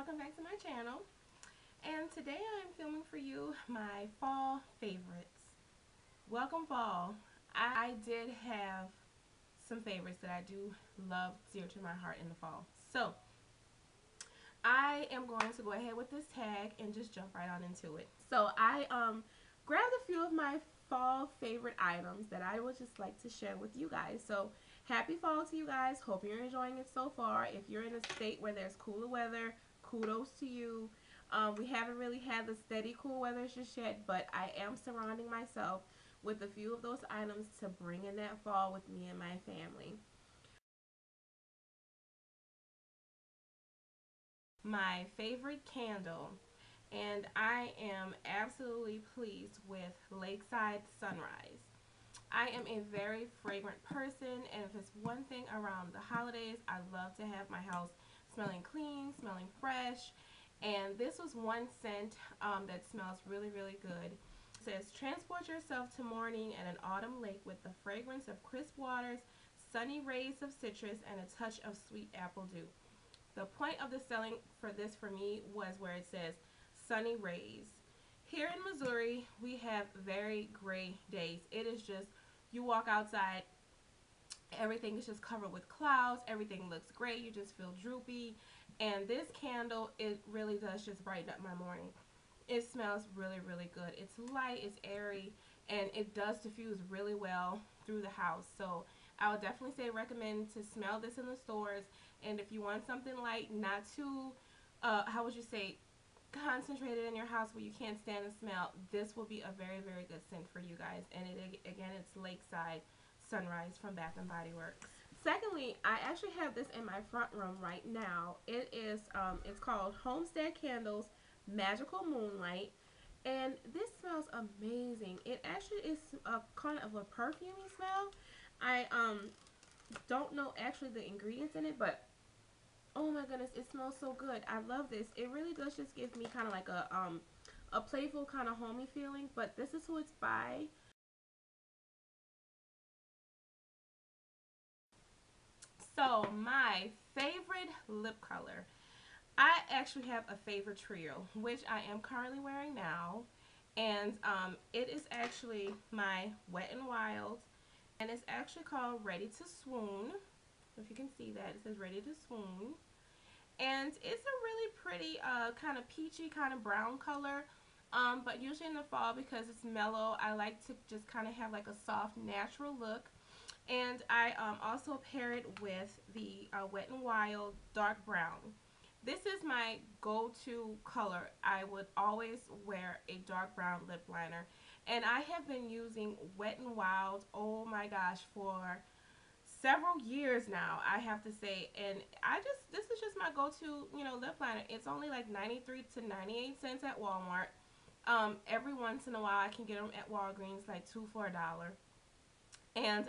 welcome back to my channel. And today I'm filming for you my fall favorites. Welcome fall. I did have some favorites that I do love dear to my heart in the fall. So I am going to go ahead with this tag and just jump right on into it. So I grabbed a few of my fall favorite items that I would just like to share with you guys. So happy fall to you guys. Hope you're enjoying it so far. If you're in a state where there's cooler weather, kudos to you. We haven't really had the steady cool weather just yet, but I am surrounding myself with a few of those items to bring in that fall with me and my family. My favorite candle, and I am absolutely pleased with Lakeside Sunrise. I am a very fragrant person, and if it's one thing around the holidays, I love to have my house smelling clean, smelling fresh, and this was one scent that smells really, really good. It says, transport yourself to morning at an autumn lake with the fragrance of crisp waters, sunny rays of citrus, and a touch of sweet apple dew. The point of the selling for this for me was where it says sunny rays. Here in Missouri, we have very gray days. It is just, you walk outside, everything is just covered with clouds, everything looks gray, you just feel droopy. And this candle, it really does just brighten up my morning. It smells really, really good. It's light, it's airy, and it does diffuse really well through the house. So I would definitely say recommend to smell this in the stores. And if you want something light, not too, how would you say, concentrated in your house where you can't stand the smell, this will be a very, very good scent for you guys. And it, again, it's Lakeside Sunrise from Bath and Body Works. Secondly, I actually have this in my front room right now. It is, it's called Homestead Candles Magical Moonlight, and this smells amazing. It actually is a kind of a perfumey smell. I don't know actually the ingredients in it, but oh my goodness, it smells so good. I love this. It really does just give me kind of like a playful kind of homey feeling, but this is who it's by. So my favorite lip color. I actually have a favorite trio, which I am currently wearing now. And it is actually my Wet n Wild. And it's actually called Ready to Swoon. If you can see that, it says Ready to Swoon. And it's a really pretty kind of peachy, kind of brown color. But usually in the fall, because it's mellow, I like to just kind of have like a soft, natural look. And I also pair it with the Wet n Wild Dark Brown. This is my go-to color. I would always wear a dark brown lip liner. And I have been using Wet n Wild, oh my gosh, for several years now, I have to say. And this is just my go-to, lip liner. It's only like 93 to 98 cents at Walmart. Every once in a while, I can get them at Walgreens, like 2 for $1. And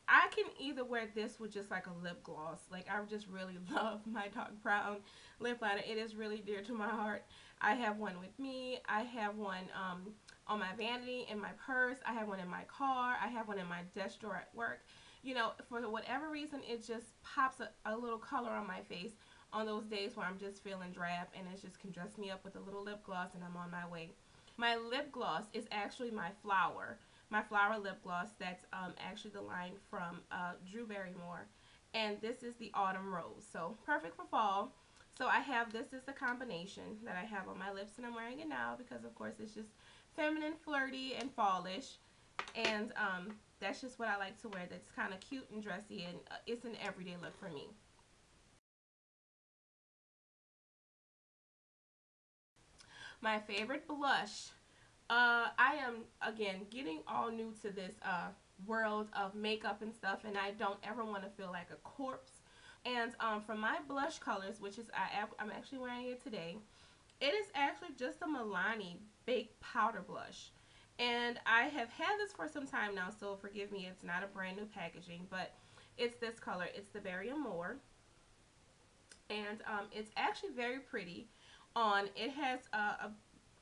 I can either wear this with just like a lip gloss. Like, I just really love my dark brown lip liner. It is really dear to my heart. I have one with me. I have one on my vanity, in my purse. I have one in my car. I have one in my desk drawer at work. For whatever reason, it just pops a little color on my face on those days where I'm just feeling drab, and it just can dress me up with a little lip gloss, and I'm on my way. My lip gloss is actually my flower lip gloss. That's actually the line from Drew Barrymore, and this is the Autumn Rose, so perfect for fall. So I have this is the combination that I have on my lips, and I'm wearing it now because of course it's just feminine, flirty, and fallish. And that's just what I like to wear. That's kind of cute and dressy, and it's an everyday look for me. My favorite blush. I am, again, getting all new to this world of makeup and stuff, and I don't ever want to feel like a corpse. And for my blush colors, which is I'm actually wearing it today, it is actually just a Milani Baked Powder Blush. And I have had this for some time now, so forgive me, it's not a brand new packaging, but it's this color. It's the Berry Amore. And it's actually very pretty on. It has a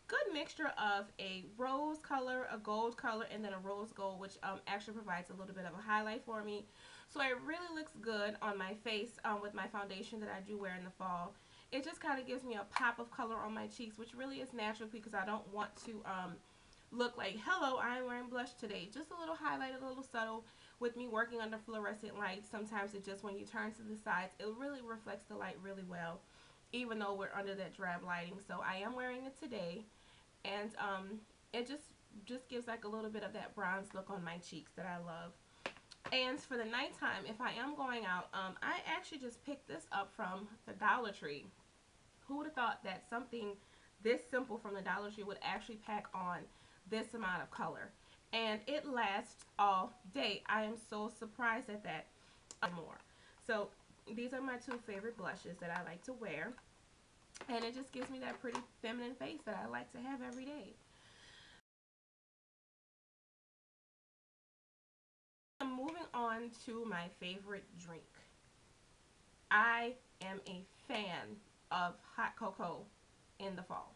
good mixture of a rose color, a gold color, and then a rose gold, which actually provides a little bit of a highlight for me. So it really looks good on my face with my foundation that I do wear in the fall. it just kind of gives me a pop of color on my cheeks, which really is natural because I don't want to look like, hello, I'm wearing blush today. Just a little highlighted, a little subtle. With me working under fluorescent lights, sometimes it just, when you turn to the sides, it really reflects the light really well, even though we're under that drab lighting. So I am wearing it today, and it just gives like a little bit of that bronze look on my cheeks that I love. And for the nighttime, if I am going out, I actually just picked this up from the Dollar Tree. Who would have thought that something this simple from the Dollar Tree would actually pack on this amount of color? And it lasts all day. I am so surprised at that. More. So these are my two favorite blushes that I like to wear. And it just gives me that pretty feminine face that I like to have every day. Moving on to my favorite drink. I am a fan of hot cocoa in the fall.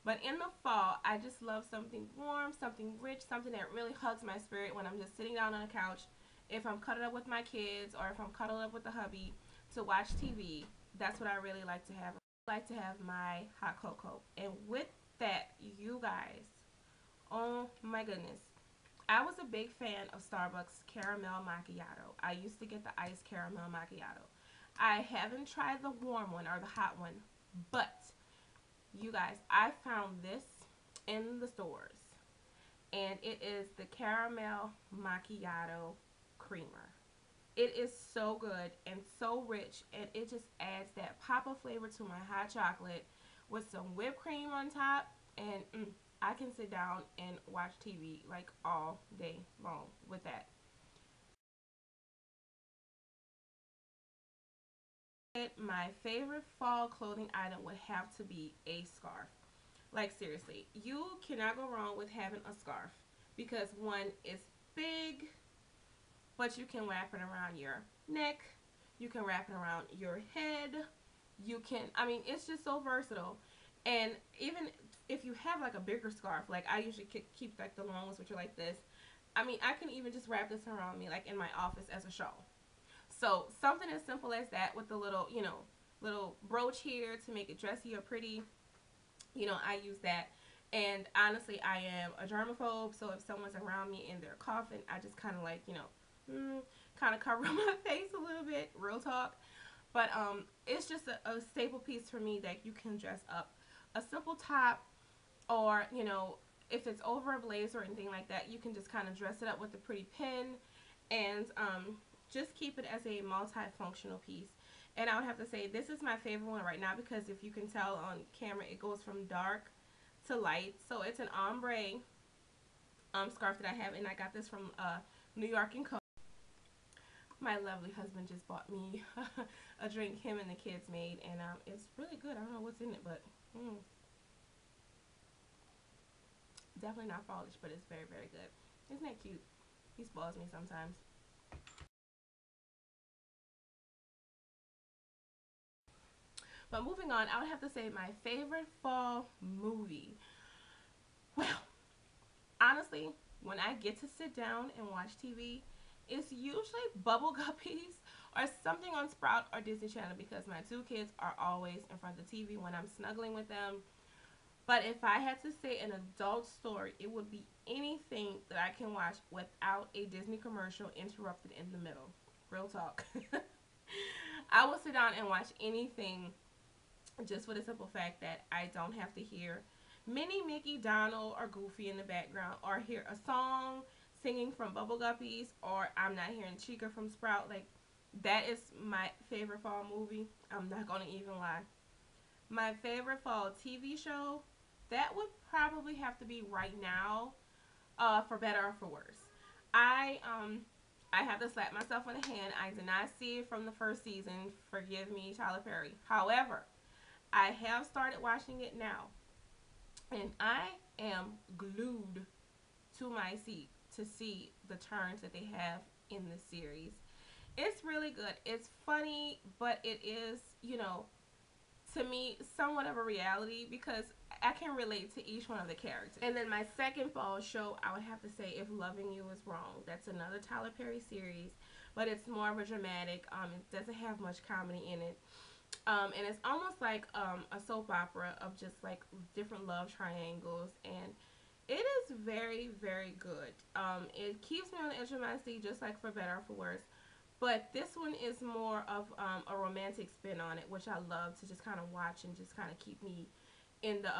But in the fall, I just love something warm, something rich, something that really hugs my spirit when I'm just sitting down on a couch. If I'm cuddled up with my kids or if I'm cuddled up with the hubby to watch TV, that's what I really like to have. I like to have my hot cocoa. And with that, you guys, oh my goodness. I was a big fan of Starbucks caramel macchiato. I used to get the iced caramel macchiato. I haven't tried the warm one or the hot one, but you guys, I found this in the stores, and it is the caramel macchiato creamer. It is so good and so rich, and it just adds that pop of flavor to my hot chocolate with some whipped cream on top, and I can sit down and watch TV like all day long with that. My favorite fall clothing item would have to be a scarf. Like seriously, you cannot go wrong with having a scarf because one is big, but you can wrap it around your neck, you can wrap it around your head, you can, I mean, it's just so versatile. And even if you have like a bigger scarf, like I usually keep like the long ones which are like this, I mean, I can even just wrap this around me like in my office as a shawl. So something as simple as that with the little, little brooch here to make it dressy or pretty, I use that. And honestly, I am a germaphobe, so if someone's around me and they're coughing, I just kind of like, kind of cover my face a little bit, real talk. But it's just a staple piece for me that you can dress up. A simple top, or, if it's over a blazer or anything like that, you can just kind of dress it up with a pretty pin and just keep it as a multifunctional piece. And I would have to say this is my favorite one right now because if you can tell on camera, it goes from dark to light. So it's an ombre scarf that I have, and I got this from New York & Co. My lovely husband just bought me a drink him and the kids made, and it's really good. I don't know what's in it, but definitely not fallish, but it's very, very good. Isn't that cute? He spoils me sometimes. But moving on, I would have to say my favorite fall movie. Well, honestly, when I get to sit down and watch TV, it's usually Bubble Guppies or something on Sprout or Disney Channel because my two kids are always in front of the TV when I'm snuggling with them. But if I had to say an adult story, it would be anything that I can watch without a Disney commercial interrupted in the middle. Real talk. I will sit down and watch anything just for the simple fact that I don't have to hear Minnie, Mickey, Donald, or Goofy in the background, or hear a song singing from Bubble Guppies, or I'm not hearing Chica from Sprout. Like, that is my favorite fall movie. I'm not going to even lie. My favorite fall TV show, that would probably have to be right now, for better or for worse. I I have to slap myself on the hand. I did not see it from the first season. Forgive me, Tyler Perry. However, I have started watching it now, and I am glued to my seat to see the turns that they have in this series. It's really good. It's funny, but it is, to me, somewhat of a reality because I can relate to each one of the characters. And then my second fall show, I would have to say If Loving You Is Wrong. That's another Tyler Perry series, but it's more of a dramatic. It doesn't have much comedy in it. And it's almost like a soap opera of just like different love triangles, and it is very, very good. It keeps me on the edge of my seat, just like For Better or For Worse. But this one is more of a romantic spin on it, which I love to just kind of watch and just kind of keep me in the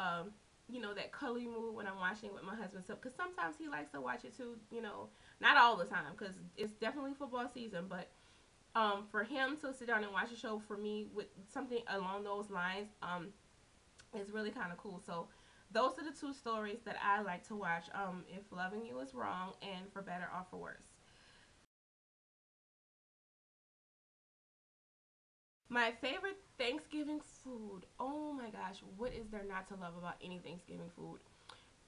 that cuddly mood when I'm watching it with my husband. So because sometimes he likes to watch it too. Not all the time because it's definitely football season, but for him to sit down and watch a show for me with something along those lines is really kind of cool. So those are the two stories that I like to watch. If Loving You Is Wrong and For Better or For Worse. My favorite Thanksgiving food. Oh my gosh, what is there not to love about any Thanksgiving food?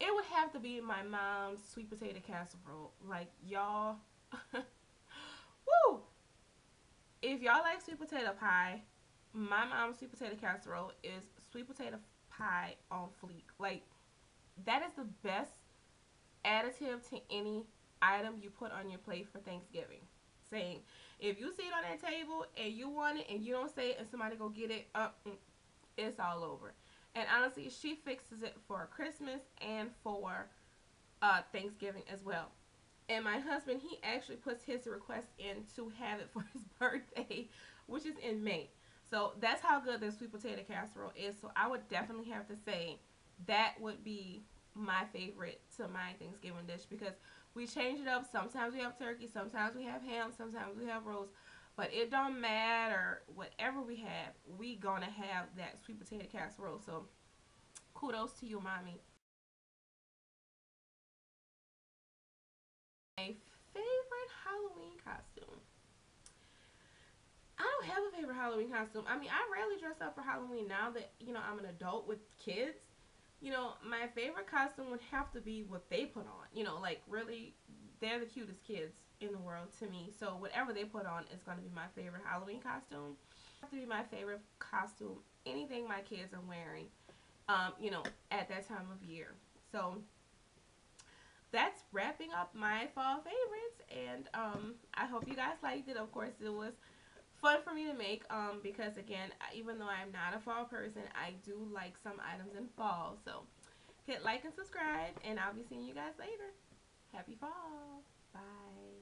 It would have to be my mom's sweet potato casserole. Like y'all, woo! If y'all like sweet potato pie, my mom's sweet potato casserole is sweet potato pie on fleek. Like that is the best additive to any item you put on your plate for Thanksgiving. Saying, if you see it on that table and you want it and you don't say it and somebody go get it, it's all over. And honestly, she fixes it for Christmas and for Thanksgiving as well. And my husband, he actually puts his request in to have it for his birthday, which is in May. So that's how good the sweet potato casserole is. So I would definitely have to say that would be my favorite to my Thanksgiving dish because we change it up. Sometimes we have turkey, sometimes we have ham, sometimes we have roast. But it don't matter. Whatever we have, we gonna have that sweet potato casserole. So kudos to you, mommy. My favorite Halloween costume. I don't have a favorite Halloween costume. I mean, I rarely dress up for Halloween now that, I'm an adult with kids. My favorite costume would have to be what they put on. Like really, they're the cutest kids in the world to me. So whatever they put on is going to be my favorite Halloween costume. Have to be my favorite costume. Anything my kids are wearing, at that time of year. So that's wrapping up my fall favorites, and I hope you guys liked it. Of course, it was fun for me to make because again, even though I'm not a fall person, I do like some items in fall. So hit like and subscribe, and I'll be seeing you guys later. Happy fall. Bye.